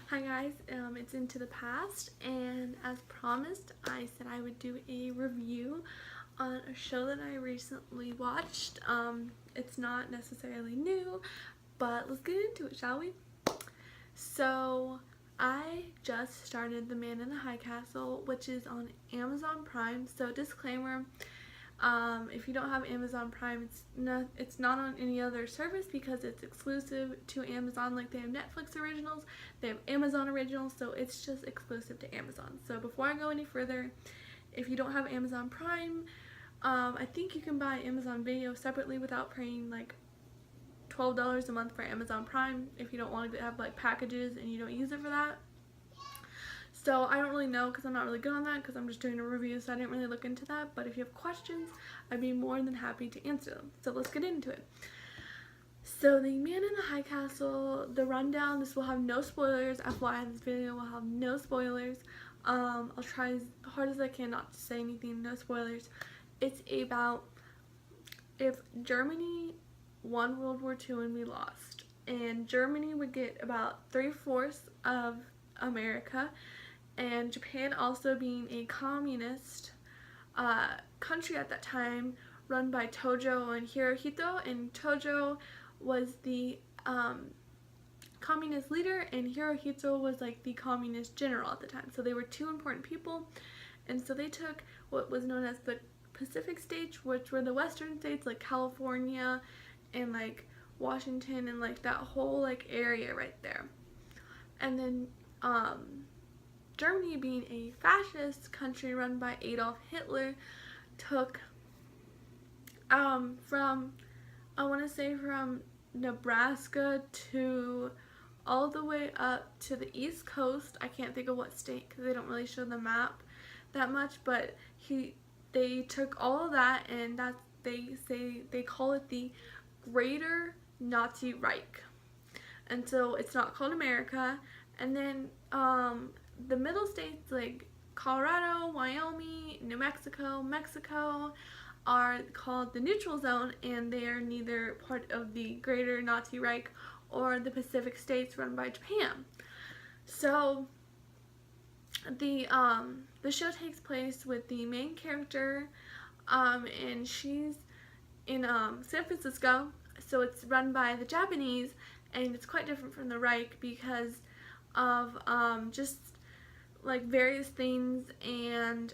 Hi guys, it's Into the Past, and as promised, I said I would do a review on a show that I recently watched. It's not necessarily new, but let's get into it, shall we? So, I just started The Man in the High Castle, which is on Amazon Prime. So, disclaimer, if you don't have Amazon Prime, it's not on any other service because it's exclusive to Amazon. Like, they have Netflix originals, they have Amazon originals, so it's just exclusive to Amazon. So before I go any further, if you don't have Amazon Prime, I think you can buy Amazon Video separately without paying like $12 a month for Amazon Prime if you don't want to have like packages and you don't use it for that. So I don't really know because I'm not really good on that because I'm just doing a review, so I didn't really look into that. But if you have questions, I'd be more than happy to answer them. So let's get into it. So The Man in the High Castle, the rundown, this will have no spoilers. FYI, this video will have no spoilers. I'll try as hard as I can not to say anything, no spoilers. It's about if Germany won World War II and we lost, and Germany would get about 3/4 of America, and Japan also being a communist country at that time run by Tojo and Hirohito, and Tojo was the communist leader and Hirohito was like the communist general at the time. So they were two important people, and so they took what was known as the Pacific states, which were the western states like California and like Washington and like that whole like area right there. And then Germany, being a fascist country run by Adolf Hitler, took from, I want to say, from Nebraska to all the way up to the East Coast. I can't think of what state because they don't really show the map that much, but they took all of that, and they call it the Greater Nazi Reich. And so it's not called America. And then the middle states like Colorado, Wyoming, New Mexico, Mexico are called the neutral zone, and they are neither part of the Greater Nazi Reich or the Pacific states run by Japan. So the show takes place with the main character, and she's in San Francisco. So it's run by the Japanese, and it's quite different from the Reich because of just like various things, and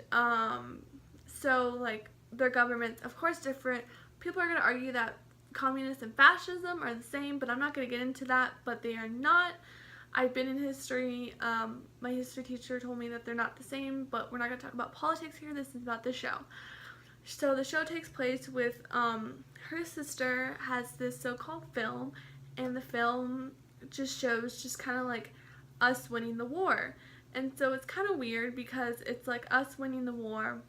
so like their government's of course different. People are going to argue that communism and fascism are the same, but I'm not going to get into that, but they are not. I've been in history. My history teacher told me that they're not the same, but we're not going to talk about politics here. This is about the show. So the show takes place with her sister has this so-called film, and the film just shows just kind of like us winning the war. And so it's kind of weird because it's like us winning the war,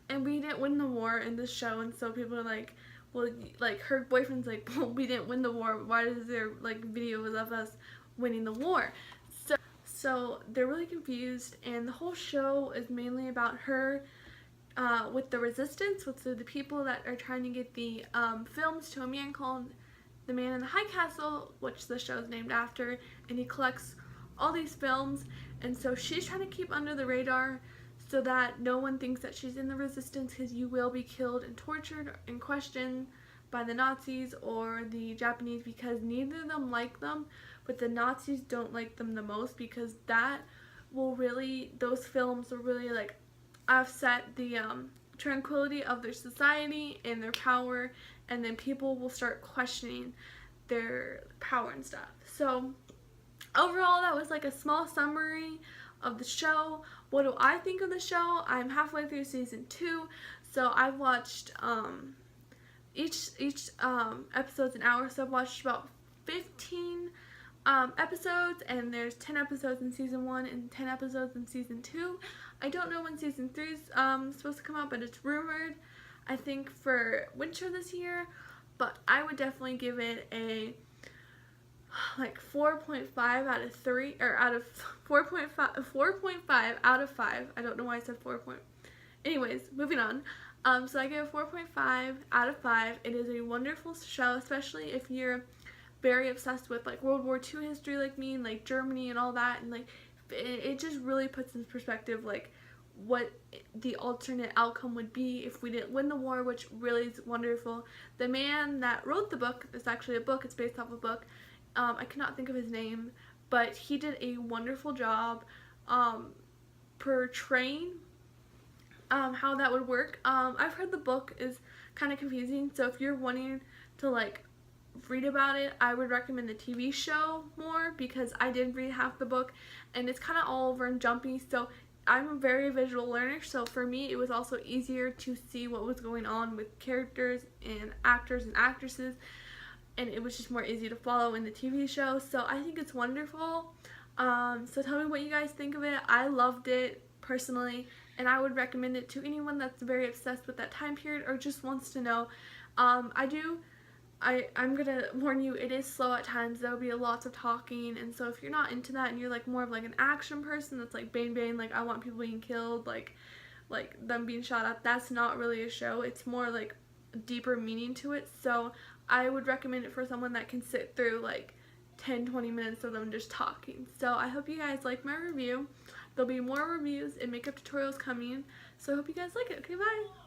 and we didn't win the war in the show. And so people are like, well, like her boyfriend's like, well, we didn't win the war, why is there like videos of us winning the war? So they're really confused, and the whole show is mainly about her with the resistance, with the people that are trying to get the films to a man called The Man in the High Castle, which the show is named after, and he collects all these films. And so she's trying to keep under the radar so that no one thinks that she's in the resistance, because you will be killed and tortured and questioned by the Nazis or the Japanese, because neither of them like them, but the Nazis don't like them the most because that will really, those films will really like offset the tranquility of their society and their power, and then people will start questioning their power and stuff. So overall, that was like a small summary of the show. What do I think of the show? I'm halfway through season 2, so I've watched each episode's an hour, so I've watched about 15 episodes, and there's 10 episodes in season 1 and 10 episodes in season 2. I don't know when season 3 is supposed to come out, but it's rumored, I think, for winter this year. But I would definitely give it a like 4.5 out of 3, or out of 4.5 out of 5. I don't know why I said 4. Anyways, moving on. So I give it 4.5 out of 5. It is a wonderful show, especially if you're very obsessed with like World War II history like me and like Germany and all that, and like it just really puts in perspective like what the alternate outcome would be if we didn't win the war, which really is wonderful. The man that wrote the book, it's actually a book, it's based off a book, I cannot think of his name, but he did a wonderful job portraying how that would work. I've heard the book is kind of confusing, so if you're wanting to like read about it, I would recommend the TV show more, because I did read half the book and it's kind of all over and jumpy. So I'm a very visual learner, so for me it was also easier to see what was going on with characters and actors and actresses, and it was just more easy to follow in the TV show. So I think it's wonderful. So tell me what you guys think of it. I loved it personally, and I would recommend it to anyone that's very obsessed with that time period or just wants to know. I'm gonna warn you, it is slow at times. There'll be lots of talking, and so if you're not into that and you're like more of like an action person that's like bang bang, like I want people being killed, like them being shot at, that's not really a show. It's more like deeper meaning to it. So I would recommend it for someone that can sit through like 10-20 minutes of them just talking. So I hope you guys like my review. There'll be more reviews and makeup tutorials coming, so I hope you guys like it. Okay, bye!